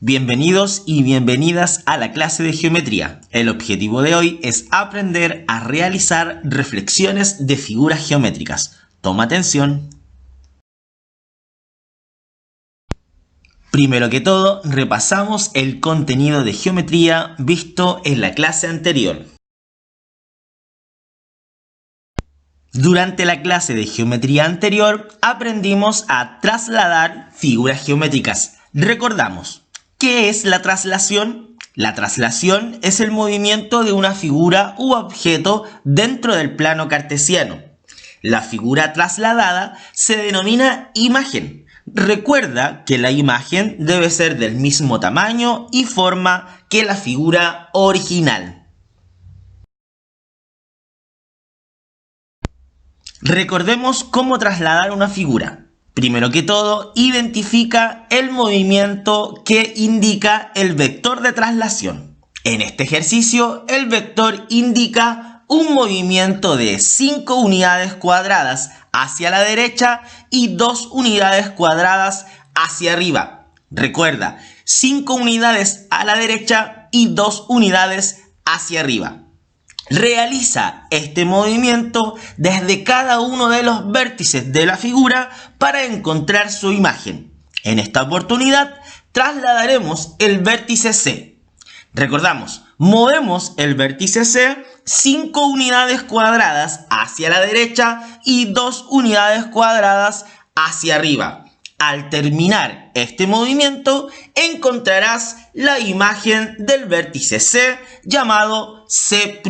Bienvenidos y bienvenidas a la clase de geometría. El objetivo de hoy es aprender a realizar reflexiones de figuras geométricas. Toma atención. Primero que todo, repasamos el contenido de geometría visto en la clase anterior. Durante la clase de geometría anterior, aprendimos a trasladar figuras geométricas. Recordamos, ¿qué es la traslación? La traslación es el movimiento de una figura u objeto dentro del plano cartesiano. La figura trasladada se denomina imagen. Recuerda que la imagen debe ser del mismo tamaño y forma que la figura original. Recordemos cómo trasladar una figura. Primero que todo, identifica el movimiento que indica el vector de traslación. En este ejercicio, el vector indica un movimiento de 5 unidades cuadradas hacia la derecha y 2 unidades cuadradas hacia arriba. Recuerda, 5 unidades a la derecha y 2 unidades hacia arriba. Realiza este movimiento desde cada uno de los vértices de la figura para encontrar su imagen. En esta oportunidad trasladaremos el vértice C. Recordamos, movemos el vértice C 5 unidades cuadradas hacia la derecha y 2 unidades cuadradas hacia arriba. Al terminar este movimiento, encontrarás la imagen del vértice C llamado C'.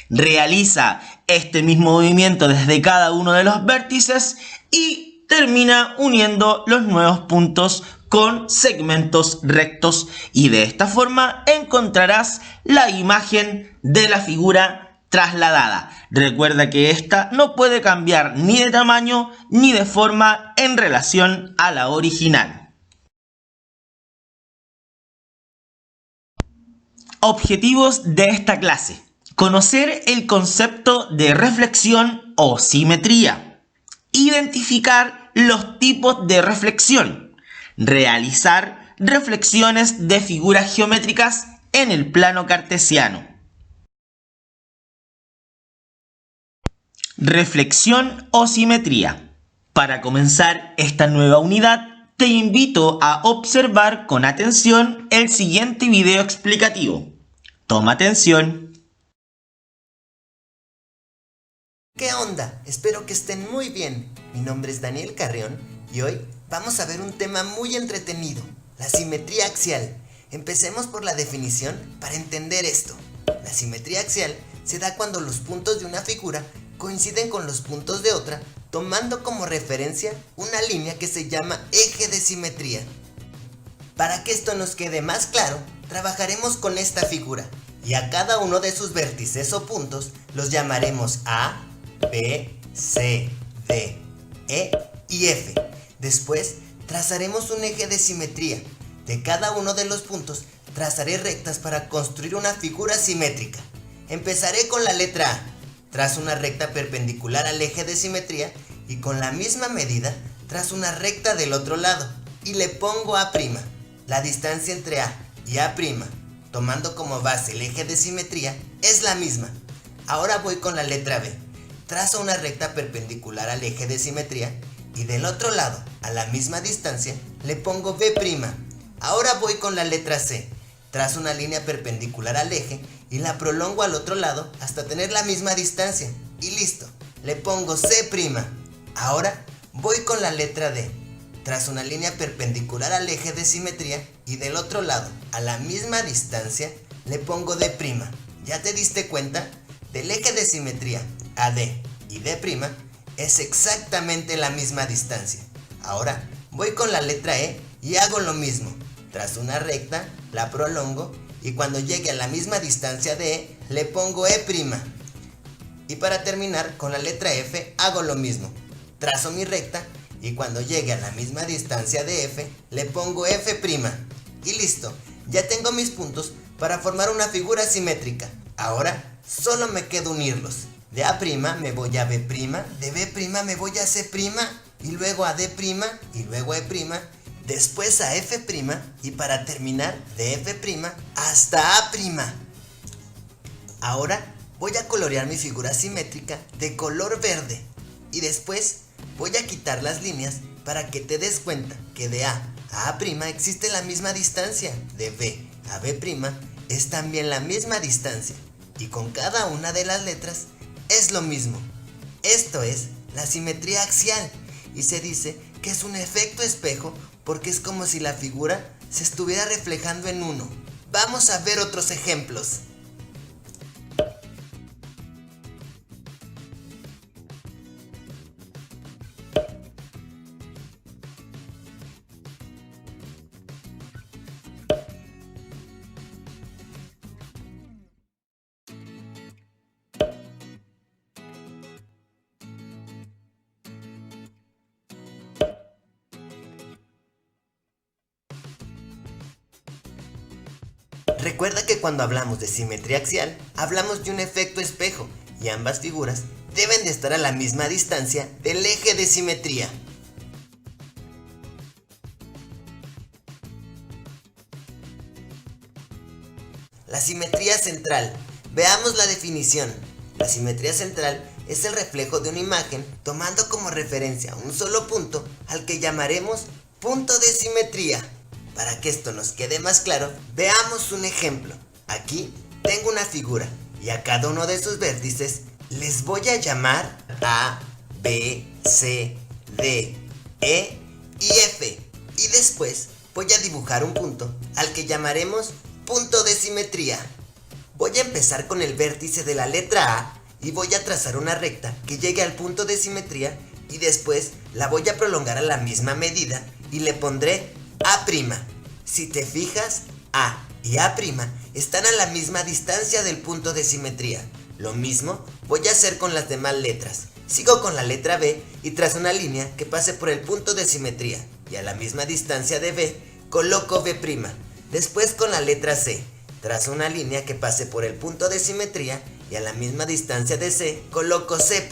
Realiza este mismo movimiento desde cada uno de los vértices y termina uniendo los nuevos puntos con segmentos rectos y de esta forma encontrarás la imagen de la figura trasladada. Recuerda que esta no puede cambiar ni de tamaño ni de forma en relación a la original. Objetivos de esta clase. Conocer el concepto de reflexión o simetría. Identificar los tipos de reflexión. Realizar reflexiones de figuras geométricas en el plano cartesiano. Reflexión o simetría. Para comenzar esta nueva unidad, te invito a observar con atención el siguiente video explicativo. Toma atención. ¿Qué onda? Espero que estén muy bien. Mi nombre es Daniel Carrión y hoy vamos a ver un tema muy entretenido, la simetría axial. Empecemos por la definición para entender esto. La simetría axial se da cuando los puntos de una figura coinciden con los puntos de otra, tomando como referencia una línea que se llama eje de simetría. Para que esto nos quede más claro, trabajaremos con esta figura y a cada uno de sus vértices o puntos los llamaremos A, B, C, D, E y F. Después trazaremos un eje de simetría. De cada uno de los puntos trazaré rectas para construir una figura simétrica. Empezaré con la letra A. Trazo una recta perpendicular al eje de simetría y con la misma medida trazo una recta del otro lado y le pongo A'. La distancia entre A y A', tomando como base el eje de simetría, es la misma. Ahora voy con la letra B. Trazo una recta perpendicular al eje de simetría y del otro lado, a la misma distancia, le pongo B'. Ahora voy con la letra C. Trazo una línea perpendicular al eje y la prolongo al otro lado hasta tener la misma distancia. Y listo, le pongo C'. Ahora voy con la letra D. Trazo una línea perpendicular al eje de simetría y del otro lado, a la misma distancia, le pongo D'. ¿Ya te diste cuenta? Del eje de simetría a D y D' es exactamente la misma distancia. Ahora voy con la letra E y hago lo mismo. Trazo una recta, la prolongo y cuando llegue a la misma distancia de E, le pongo E'. Y para terminar, con la letra F hago lo mismo. Trazo mi recta y cuando llegue a la misma distancia de F, le pongo F'. Y listo, ya tengo mis puntos para formar una figura simétrica. Ahora solo me queda unirlos. De A' me voy a B', de B' me voy a C' y luego a D' y luego E', después a F' y para terminar de F' hasta A'. Ahora voy a colorear mi figura simétrica de color verde y después voy a quitar las líneas para que te des cuenta que de A a A' existe la misma distancia, de B a B' es también la misma distancia y con cada una de las letras es lo mismo. Esto es la simetría axial y se dice que es un efecto espejo porque es como si la figura se estuviera reflejando en uno. Vamos a ver otros ejemplos. Recuerda que cuando hablamos de simetría axial, hablamos de un efecto espejo y ambas figuras deben de estar a la misma distancia del eje de simetría. La simetría central. Veamos la definición. La simetría central es el reflejo de una imagen tomando como referencia un solo punto al que llamaremos punto de simetría. Para que esto nos quede más claro, veamos un ejemplo. Aquí tengo una figura y a cada uno de sus vértices les voy a llamar A, B, C, D, E y F. Y después voy a dibujar un punto al que llamaremos punto de simetría. Voy a empezar con el vértice de la letra A y voy a trazar una recta que llegue al punto de simetría y después la voy a prolongar a la misma medida y le pondré A'. Si te fijas, A y A' están a la misma distancia del punto de simetría. Lo mismo voy a hacer con las demás letras. Sigo con la letra B y trazo una línea que pase por el punto de simetría y a la misma distancia de B coloco B'. Después con la letra C, trazo una línea que pase por el punto de simetría y a la misma distancia de C coloco C'.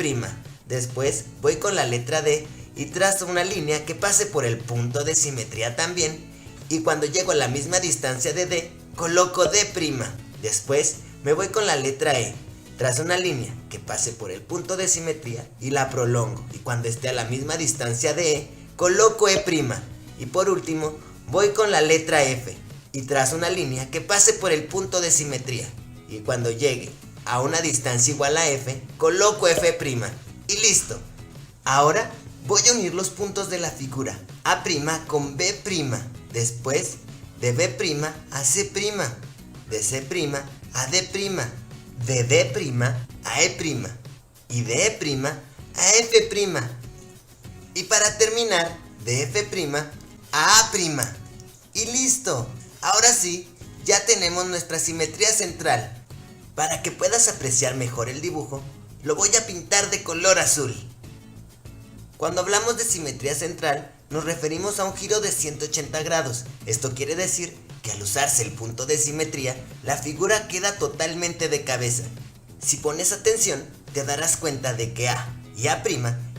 Después voy con la letra D y trazo una línea que pase por el punto de simetría también y cuando llego a la misma distancia de D coloco D'. Después me voy con la letra E, trazo una línea que pase por el punto de simetría y la prolongo y cuando esté a la misma distancia de E coloco E'. Y por último voy con la letra F y trazo una línea que pase por el punto de simetría y cuando llegue a una distancia igual a F coloco F'. Y listo. Ahora voy a unir los puntos de la figura A' con B'. Después de B' a C', de C' a D', de D' a E' y de E' a F'. Y para terminar, de F' a A'. Y listo. Ahora sí, ya tenemos nuestra simetría central. Para que puedas apreciar mejor el dibujo, lo voy a pintar de color azul. Cuando hablamos de simetría central, nos referimos a un giro de 180 grados. Esto quiere decir que al usarse el punto de simetría, la figura queda totalmente de cabeza. Si pones atención, te darás cuenta de que A y A'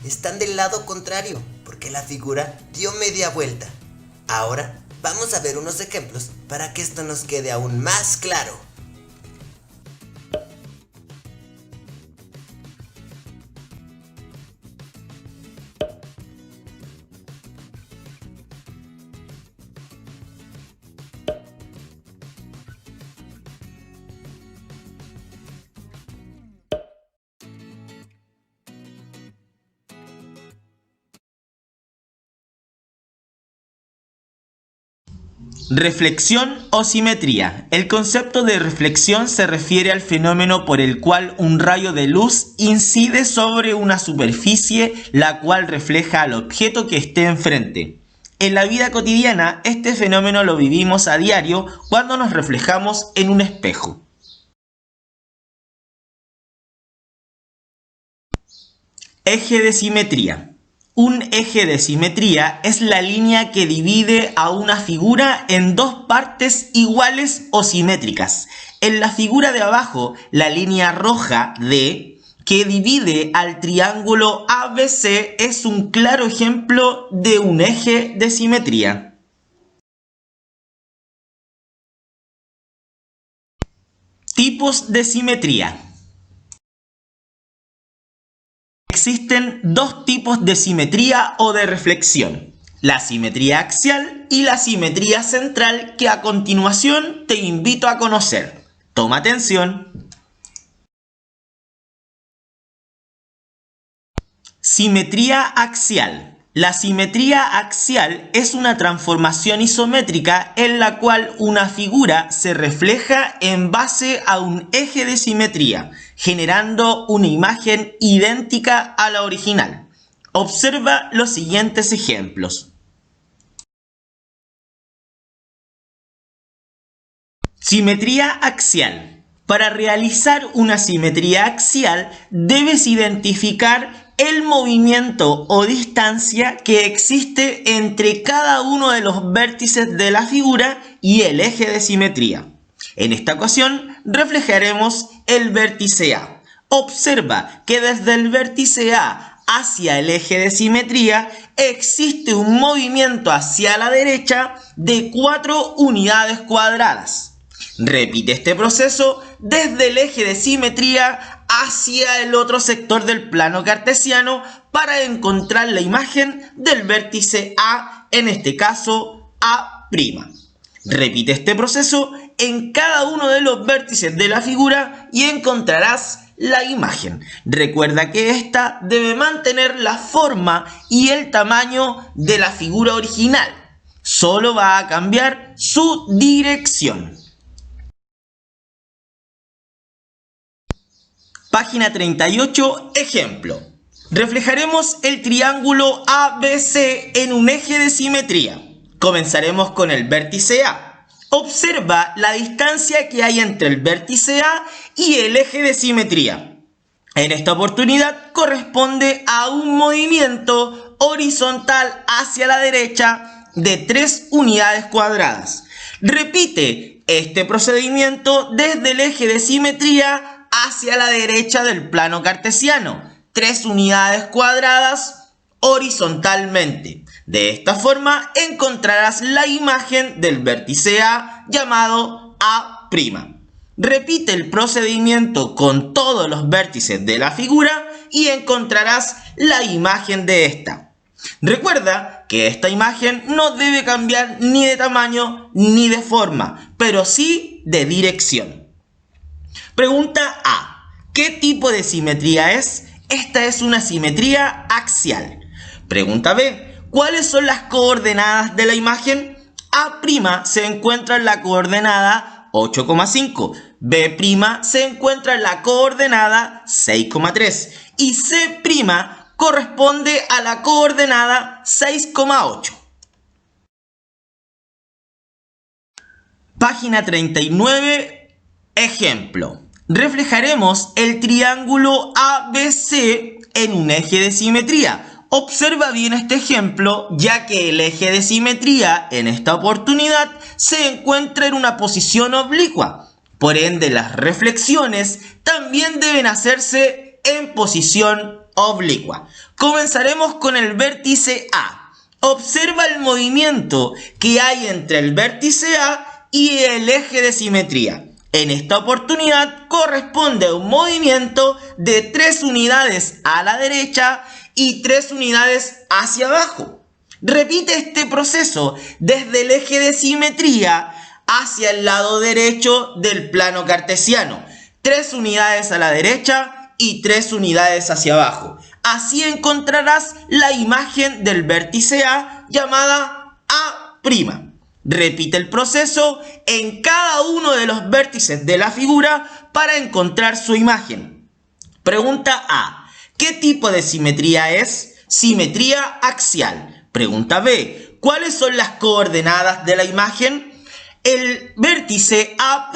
están del lado contrario, porque la figura dio media vuelta. Ahora, vamos a ver unos ejemplos para que esto nos quede aún más claro. Reflexión o simetría. El concepto de reflexión se refiere al fenómeno por el cual un rayo de luz incide sobre una superficie, la cual refleja al objeto que esté enfrente. En la vida cotidiana, este fenómeno lo vivimos a diario cuando nos reflejamos en un espejo. Eje de simetría. Un eje de simetría es la línea que divide a una figura en dos partes iguales o simétricas. En la figura de abajo, la línea roja D, que divide al triángulo ABC, es un claro ejemplo de un eje de simetría. Tipos de simetría. Existen dos tipos de simetría o de reflexión: la simetría axial y la simetría central, que a continuación te invito a conocer. Toma atención. Simetría axial. La simetría axial es una transformación isométrica en la cual una figura se refleja en base a un eje de simetría, generando una imagen idéntica a la original. Observa los siguientes ejemplos. Simetría axial. Para realizar una simetría axial, debes identificar el movimiento o distancia que existe entre cada uno de los vértices de la figura y el eje de simetría. En esta ocasión reflejaremos el vértice A. Observa que desde el vértice A hacia el eje de simetría existe un movimiento hacia la derecha de 4 unidades cuadradas. Repite este proceso desde el eje de simetría hacia el otro sector del plano cartesiano para encontrar la imagen del vértice A, en este caso A'. Repite este proceso en cada uno de los vértices de la figura y encontrarás la imagen. Recuerda que esta debe mantener la forma y el tamaño de la figura original. Solo va a cambiar su dirección. Página 38, ejemplo. Reflejaremos el triángulo ABC en un eje de simetría. Comenzaremos con el vértice A. Observa la distancia que hay entre el vértice A y el eje de simetría. En esta oportunidad corresponde a un movimiento horizontal hacia la derecha de 3 unidades cuadradas. Repite este procedimiento desde el eje de simetría hacia la derecha del plano cartesiano, 3 unidades cuadradas horizontalmente. De esta forma encontrarás la imagen del vértice A llamado A'. Repite el procedimiento con todos los vértices de la figura y encontrarás la imagen de esta. Recuerda que esta imagen no debe cambiar ni de tamaño ni de forma, pero sí de dirección. Pregunta A. ¿Qué tipo de simetría es? Esta es una simetría axial. Pregunta B. ¿Cuáles son las coordenadas de la imagen? A' se encuentra en la coordenada 8,5. B' se encuentra en la coordenada 6,3. Y C' corresponde a la coordenada 6,8. Página 39. Ejemplo. Reflejaremos el triángulo ABC en un eje de simetría. Observa bien este ejemplo, ya que el eje de simetría en esta oportunidad se encuentra en una posición oblicua. Por ende, las reflexiones también deben hacerse en posición oblicua. Comenzaremos con el vértice A. Observa el movimiento que hay entre el vértice A y el eje de simetría. En esta oportunidad corresponde a un movimiento de 3 unidades a la derecha y 3 unidades hacia abajo. Repite este proceso desde el eje de simetría hacia el lado derecho del plano cartesiano. 3 unidades a la derecha y 3 unidades hacia abajo. Así encontrarás la imagen del vértice A llamada A'. Repite el proceso en cada uno de los vértices de la figura para encontrar su imagen. Pregunta A. ¿Qué tipo de simetría es? Simetría axial. Pregunta B. ¿Cuáles son las coordenadas de la imagen? El vértice A'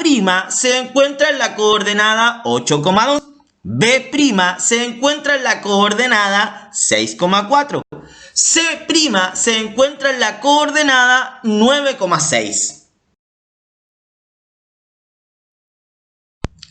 se encuentra en la coordenada 8,2. B' se encuentra en la coordenada 6,4. C' se encuentra en la coordenada 9,6.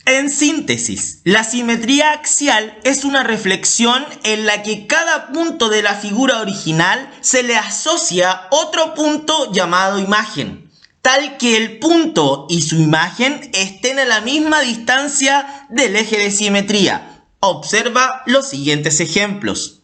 En síntesis, la simetría axial es una reflexión en la que cada punto de la figura original se le asocia otro punto llamado imagen. tal que el punto y su imagen estén a la misma distancia del eje de simetría. Observa los siguientes ejemplos.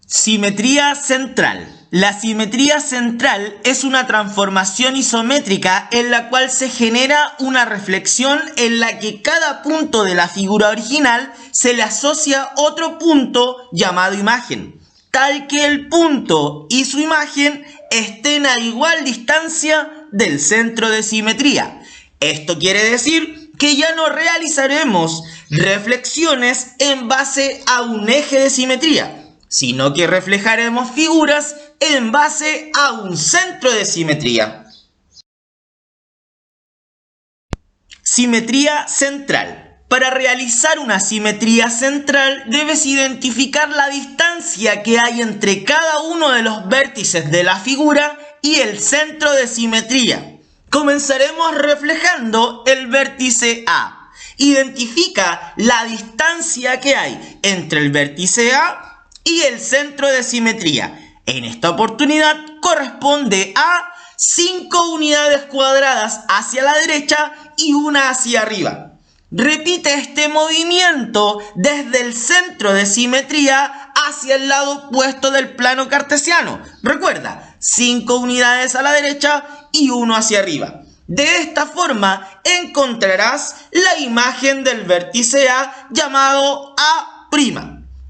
Simetría central. La simetría central es una transformación isométrica en la cual se genera una reflexión en la que cada punto de la figura original se le asocia otro punto llamado imagen, tal que el punto y su imagen estén a igual distancia del centro de simetría. Esto quiere decir que ya no realizaremos reflexiones en base a un eje de simetría, sino que reflejaremos figuras en base a un centro de simetría. Simetría central. Para realizar una simetría central debes identificar la distancia que hay entre cada uno de los vértices de la figura y el centro de simetría. Comenzaremos reflejando el vértice A. Identifica la distancia que hay entre el vértice A y el centro de simetría. En esta oportunidad corresponde a 5 unidades cuadradas hacia la derecha y una hacia arriba. Repite este movimiento desde el centro de simetría hacia el lado opuesto del plano cartesiano. Recuerda, 5 unidades a la derecha y 1 hacia arriba. De esta forma encontrarás la imagen del vértice A llamado A'.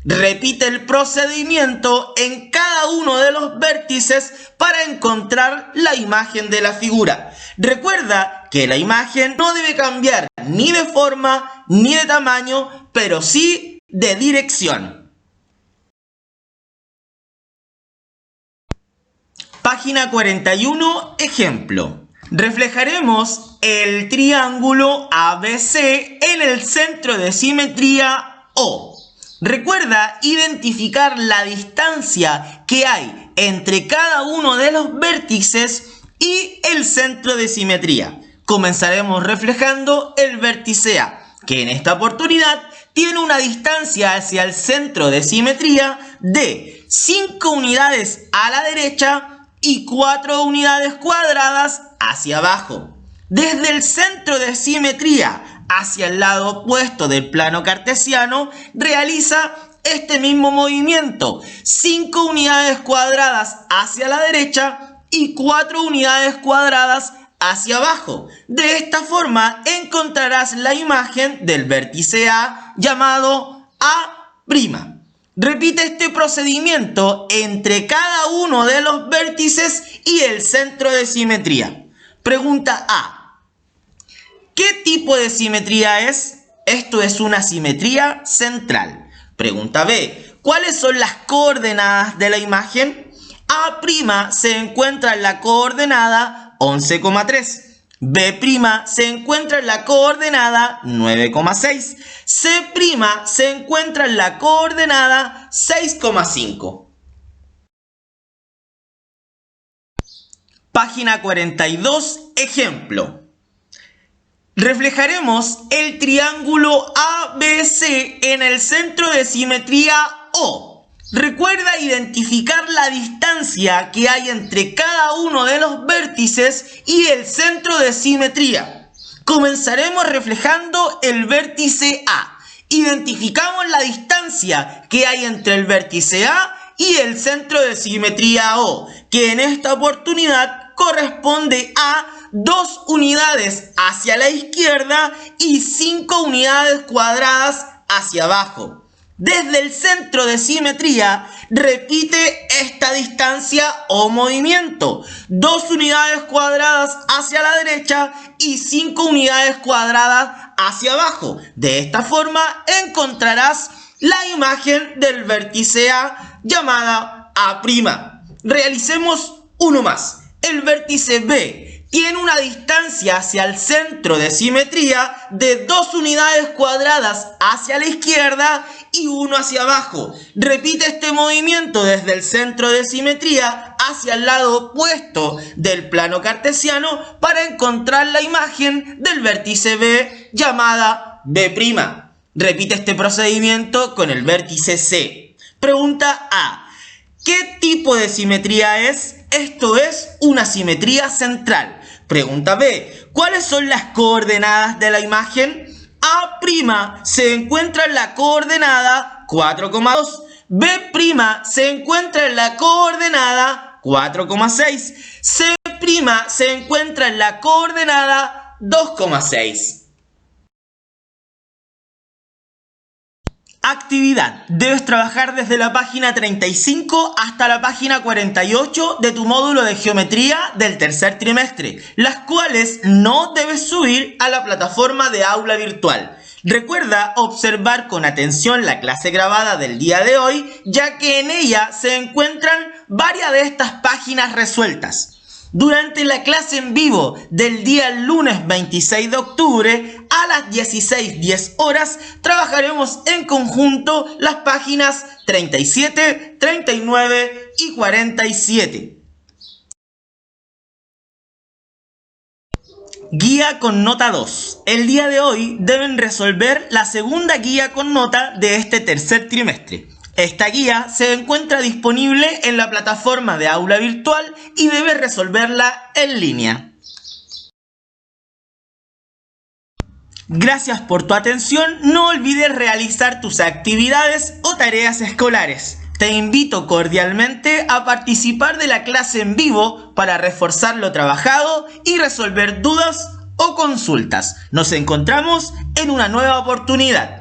Repite el procedimiento en cada uno de los vértices para encontrar la imagen de la figura. Recuerda que la imagen no debe cambiar ni de forma ni de tamaño, pero sí de dirección. Página 41, ejemplo. Reflejaremos el triángulo ABC en el centro de simetría O. Recuerda identificar la distancia que hay entre cada uno de los vértices y el centro de simetría. Comenzaremos reflejando el vértice A, que en esta oportunidad tiene una distancia hacia el centro de simetría de 5 unidades a la derecha y 4 unidades cuadradas hacia abajo. Desde el centro de simetría hacia el lado opuesto del plano cartesiano, realiza este mismo movimiento, 5 unidades cuadradas hacia la derecha y 4 unidades cuadradas hacia abajo. De esta forma encontrarás la imagen del vértice A llamado A'. Repite este procedimiento entre cada uno de los vértices y el centro de simetría. Pregunta A. ¿Qué tipo de simetría es? Esto es una simetría central. Pregunta B. ¿Cuáles son las coordenadas de la imagen? A' se encuentra en la coordenada 11,3. B' se encuentra en la coordenada 9,6. C' se encuentra en la coordenada 6,5. Página 42, ejemplo. Reflejaremos el triángulo ABC en el centro de simetría O. Recuerda identificar la distancia que hay entre cada uno de los vértices y el centro de simetría. Comenzaremos reflejando el vértice A. Identificamos la distancia que hay entre el vértice A y el centro de simetría O, que en esta oportunidad corresponde a 2 unidades hacia la izquierda y 5 unidades cuadradas hacia abajo. Desde el centro de simetría, repite esta distancia o movimiento. 2 unidades cuadradas hacia la derecha y 5 unidades cuadradas hacia abajo. De esta forma encontrarás la imagen del vértice A llamada A'. Realicemos uno más. El vértice B tiene una distancia hacia el centro de simetría de 2 unidades cuadradas hacia la izquierda y 1 hacia abajo. Repite este movimiento desde el centro de simetría hacia el lado opuesto del plano cartesiano para encontrar la imagen del vértice B llamada B'. Repite este procedimiento con el vértice C. Pregunta A. ¿Qué tipo de simetría es? Esto es una simetría central. Pregunta B. ¿Cuáles son las coordenadas de la imagen? A' se encuentra en la coordenada 4,2. B' se encuentra en la coordenada 4,6. C' se encuentra en la coordenada 2,6. Actividad. Debes trabajar desde la página 35 hasta la página 48 de tu módulo de geometría del tercer trimestre, las cuales no debes subir a la plataforma de aula virtual. Recuerda observar con atención la clase grabada del día de hoy, ya que en ella se encuentran varias de estas páginas resueltas. Durante la clase en vivo del día lunes 26 de octubre a las 16:10 horas trabajaremos en conjunto las páginas 37, 39 y 47. Guía con nota 2. El día de hoy deben resolver la segunda guía con nota de este tercer trimestre. Esta guía se encuentra disponible en la plataforma de aula virtual y debes resolverla en línea. Gracias por tu atención. No olvides realizar tus actividades o tareas escolares. Te invito cordialmente a participar de la clase en vivo para reforzar lo trabajado y resolver dudas o consultas. Nos encontramos en una nueva oportunidad.